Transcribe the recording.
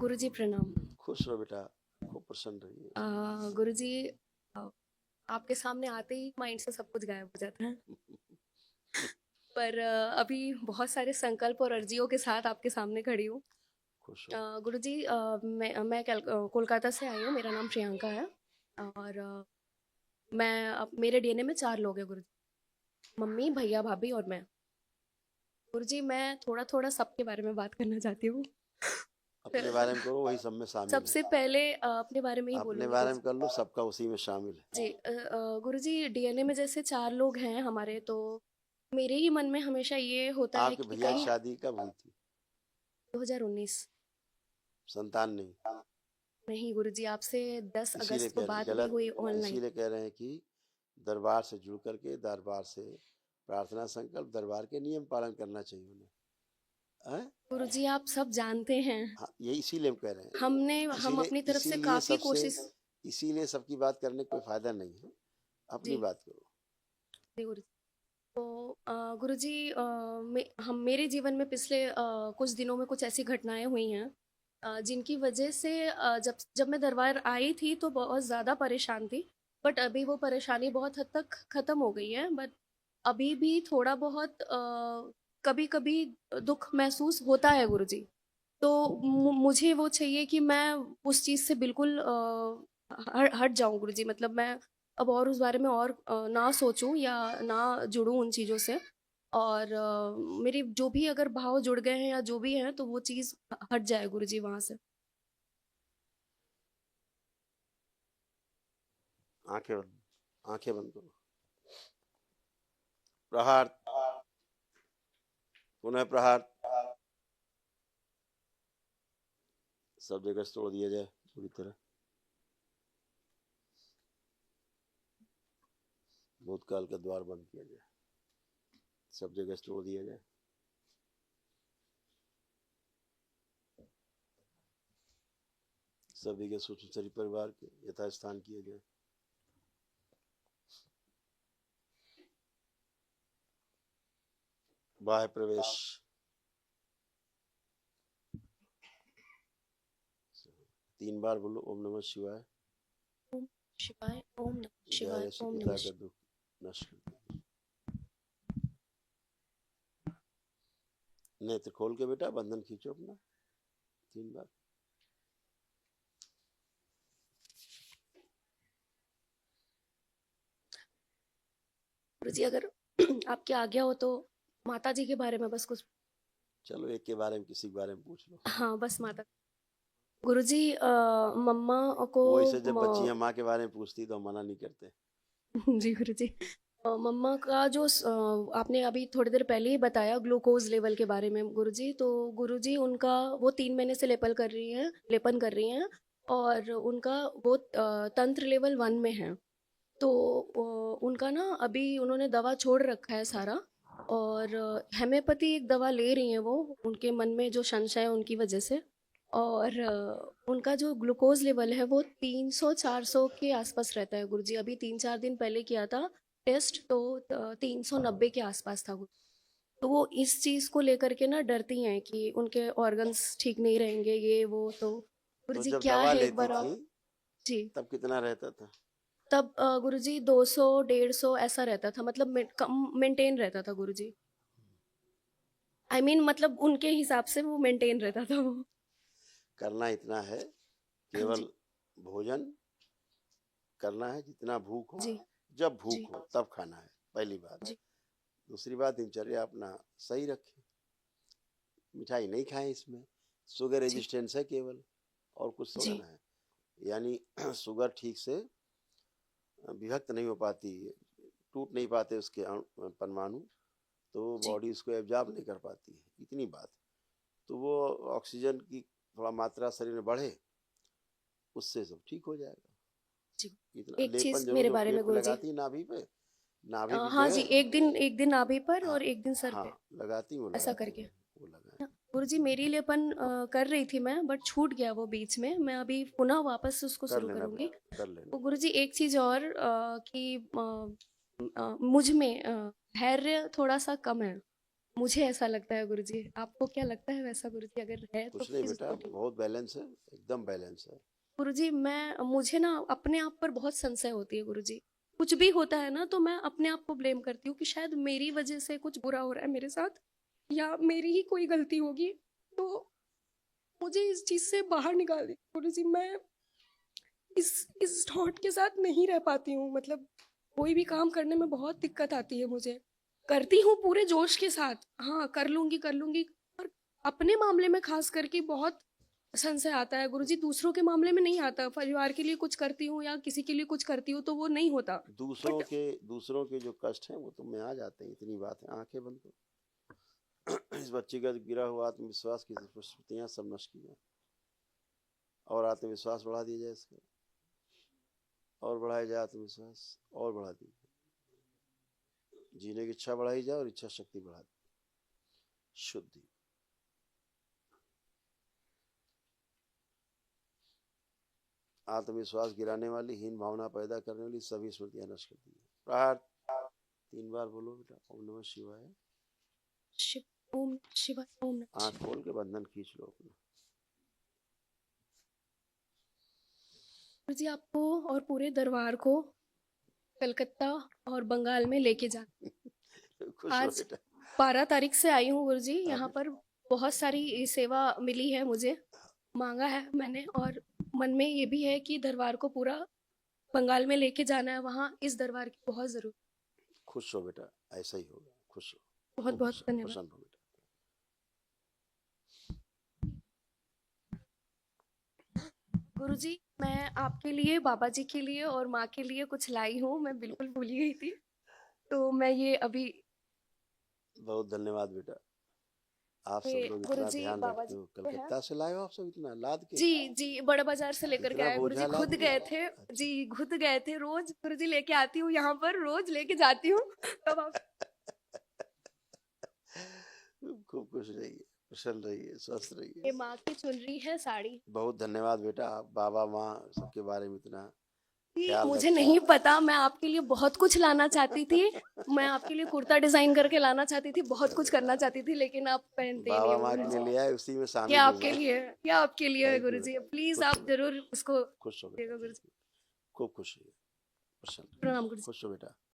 गुरुजी प्रणाम। खुश रहो बेटा, खूब प्रसन्न रहिए। गुरुजी, अ, आपके सामने आते ही माइंड से सब कुछ गायब हो जाता है। पर अभी बहुत सारे संकल्प और अर्जियों के साथ आपके सामने खड़ी हूँ। खुश रहो। गुरुजी, मैं कोलकाता से आई हूँ। मेरा नाम प्रियंका है। और मेरे डीएनए में 4 लोग हैं गुरुजी। मम्मी, भैया, भाभी और मैं। गुरुजी, मैं थोड़ा थोड़ा सबके बारे में बात करना चाहती हूँ। अपने बारे में करो, वही सब में शामिल है। सबसे पहले अपने बारे में ही अपने बोलूँगी बारे में गुरुजी। कर लो, सबका उसी में शामिल है। जी, गुरुजी, डीएनए में जैसे 4 लोग हैं हमारे, तो मेरे ही मन में हमेशा ये होता है आपके कि भैया की कहीं शादी कब हुई थी? 2019। संतान नहीं? नहीं गुरुजी, आपसे 10 इसीलिए अगस्त को कह रहे हैं बात भी गलत। हुई ऑनलाइन। इसीलिए कह रहे हैं कि दरबार से जुड़ करके दरबार से प्रार्थना संकल्प दरबार के नियम पालन करना चाहिए उन्हें। हैं? गुरुजी, आप सब जानते हैं। हाँ, यही इसीलिए हम कह रहे हैं। हम इसीलिए अपनी तरफ से इसीलिए काफ़ी सबसे कोशिश। इसीलिए सबकी बात करने का कोई फायदा नहीं है। अपनी जी बात करो। जी गुरुजी। तो गुरुजी, हम मेरे जीवन में पिछले कुछ दिनों में कुछ ऐसी घटनाएं हुई हैं जिनकी वजह से जब जब मैं दरबार आई थी तो बहुत ज़्यादा परेशान थी। बट अभी वो परेशानी बहुत हद तक ख़त्म हो गई है। बट अभी भी थोड़ा बहुत कभी कभी दुख महसूस होता है गुरुजी। तो मुझे वो चाहिए कि मैं उस चीज़ से बिल्कुल हट जाऊं गुरुजी। मतलब मैं अब और उस बारे में और ना सोचूं या ना जुड़ूं उन चीज़ों से। और मेरे जो भी अगर भाव जुड़ गए हैं या जो भी हैं तो वो चीज़ हट जाए गुरुजी वहाँ से। आंखें बंद, आंखें बंद करो। प्रहार, पुनः प्रहार। सब जगह से तोड़ दिया जाए पूरी तरह। भूतकाल का द्वार बंद किया जाए, सब जगह से तोड़ दिया जाए। सभी के सूक्ष्म शरीर परिवार के यथास्थान किए गए। बाह्य प्रवेश। 3 बार बोलो ओम नमः शिवाय। ओम शिवाय, ओम नमः शिवाय, ग्यारह से ओम पिता नमः का शिवाय। दुख नष्ट कर दो। नेत्र खोल के बेटा बंधन खींचो अपना 3 बार। गुरुजी, अगर आपकी आज्ञा हो तो माता जी के बारे में बस कुछ। चलो एक के बारे में, किसी के बारे में पूछ लो। हाँ, बस माता। गुरुजी, मम्मा को वो इसे जब म, बच्चियां माँ के बारे में पूछती तो हम मना नहीं करते। जी गुरुजी। मम्मा का जो आपने अभी थोड़ी देर पहले ही बताया ग्लूकोज लेवल के बारे में गुरुजी। तो गुरुजी, उनका वो 3 महीने से लेपन कर रही हैं। और उनका वो तंत्र लेवल 1 में है। तो उनका ना अभी उन्होंने दवा छोड़ रखा है सारा। और हेम्योपैथी एक दवा ले रही हैं वो, उनके मन में जो संशय है उनकी वजह से। और उनका जो ग्लूकोज लेवल है वो 300-400 के आसपास रहता है गुरुजी। अभी 3-4 दिन पहले किया था टेस्ट, तो 390 के आसपास था गुरु। तो वो इस चीज़ को लेकर के ना डरती हैं कि उनके ऑर्गन्स ठीक नहीं रहेंगे, ये वो। तो तो गुरुजी जब क्या दवा है, एक लेती बार थी आप। जी। तब कितना रहता था? तब गुरुजी 200-150 ऐसा रहता था। मतलब मेंटेन रहता था गुरुजी। मतलब उनके हिसाब से वो मेंटेन रहता था वो। करना इतना है, हाँ केवल जी। भोजन करना है जितना भूख हो। जी। जब जी। भूख हो तब खाना है, पहली बात। जी। दूसरी बात, दिनचर्या अपना सही रखें। मिठाई नहीं खाएं, इसमें शुगर जी। रेजिस्टेंस है केवल, और कुछ थोड़ा जी। ना है। यानी शुगर ठीक से विभक्त नहीं हो पाती, टूट नहीं पाते उसके परमाणु, तो जी। बॉडी उसको एब्जॉर्ब नहीं कर पाती है, इतनी बात। तो वो ऑक्सीजन की थोड़ा मात्रा शरीर में बढ़े, उससे सब ठीक हो जाएगा। जी। इतना एक लेपन चीज जरूर मेरे जो बारे पेट में पे गुरुजी। लगाती है नाभि पे, नाभि पे जो हाँ जी, है। एक दिन नाभि पर हाँ, और एक दिन सर हाँ, पे। लगाती वो ऐसा लगाती करके। हैं, वो लगाए। गुरुजी, मेरी लेपन कर रही थी मैं, बट छूट गया वो बीच में। मैं अभी पुनः वापस उसको कर शुरू लेना करूंगी। बेटा, कर तो लेना। गुरुजी, एक चीज और कि मुझ में धैर्य थोड़ा सा कम है। मुझे ऐसा लगता है गुरुजी। आपको क्या लगता है वैसा गुरुजी? अगर है तो कुछ नहीं प्लीज बेटा, उसको ठीक। बहुत बैलेंस है, एकदम बैलेंस है। गुरुजी मुझे ना अपने आप पर बहुत संशय होती है गुरुजी। कुछ भी होता है ना तो मैं अपने आप को ब्लेम करती हूँ कि शायद मेरी वजह से कुछ बुरा हो रहा है मेरे साथ, या मेरी ही कोई गलती होगी। तो मुझे इस चीज से बाहर निकाल दीजिए गुरुजी। मैं इस थॉट के साथ नहीं रह पाती हूँ। मतलब कोई भी काम करने में बहुत दिक्कत आती है मुझे। करती हूँ पूरे जोश के साथ, हाँ कर लूंगी कर लूंगी, पर अपने मामले में खास करके बहुत संशय आता है गुरुजी। दूसरों के मामले में नहीं आता। परिवार के लिए कुछ करती हूँ या किसी के लिए कुछ करती हूँ तो वो नहीं होता। बट दूसरों के जो कष्ट हैं वो तुम में आ जाते हैं, इतनी बात है। आंखें बंद करो। इस बच्ची का गिरा हुआ आत्मविश्वास की स्मृतियां सब नष्ट की जाए और आत्मविश्वास बढ़ा दिया जाए इसका, और बढ़ाया जाए आत्मविश्वास, और बढ़ा दी जीने की इच्छा बढ़ाई जाए और इच्छा शक्ति बढ़ा दी, शुद्धि। आत्मविश्वास गिराने वाली, हीन भावना पैदा करने वाली सभी स्मृतियां नष्ट कर दी। प्रहार 3 बार बोलो बेटा, ओम नमः शिवाय। ओम शिवाय, ओम नमः आंख शिवाय। खोल के बंधन खींच लो अपना। गुरुजी आपको और पूरे दरबार को कलकत्ता और बंगाल में लेके जा। खुश हो आज बेटा। 12 तारीख से आई हूँ गुरुजी। हाँ यहाँ बेटा, पर बहुत सारी सेवा मिली है मुझे, मांगा है मैंने, और मन में ये भी है कि दरबार को पूरा बंगाल में लेके जाना है। वहाँ इस दरबार की बहुत जरूरत। खुश हो बेटा, ऐसा ही होगा। खुश हो, बहुत खूब बहुत धन्यवाद प्रसन्न हो बेटा। गुरुजी। मैं आपके लिए, बाबा जी के लिए और माँ के लिए कुछ लाई हूँ। मैं बिल्कुल भूल गई थी, तो मैं ये अभी बहुत धन्यवाद बेटा। आप सब लोग इतना गुरुजी ध्यान बाबा रखते जी हो। पे है। कलकत्ता से लाए हो आप सब इतना लाद के? जी जी, बड़ा बाजार से लेकर के इतना आए गुरुजी। बोझा लाद खुद के? गए थे। अच्छा। जी खुद गए थे। रोज गुरुजी लेके आती हूँ यहाँ पर, रोज लेके जाती हूँ। तब आप खूब खुश रहिए, प्रसन्न रहिए, स्वस्थ रहिए। ये माँ की चुनरी है साड़ी। बहुत धन्यवाद बेटा, आप बाबा माँ सबके बारे में इतना जी, ख्याल मुझे रखा। नहीं पता, मैं आपके लिए बहुत कुछ लाना चाहती थी। मैं आपके लिए कुर्ता डिजाइन करके लाना चाहती थी, बहुत कुछ करना चाहती थी, लेकिन आप पहनते ही नहीं बाबा हो माँ के लिए गुरुजी। ले आए, उसी में ये शामिल हूँ आपके मैं। लिए है, ये आपके लिए है थैंक यू गुरुजी। बेटा, प्लीज खुश हो आप बेटा, जरूर उसको खुश हो बेटा, देगा थैंक गुरुजी। यू। खूब खुश रहिए, प्रसन्न रहिए, प्रणाम गुरुजी। खुश हो बेटा।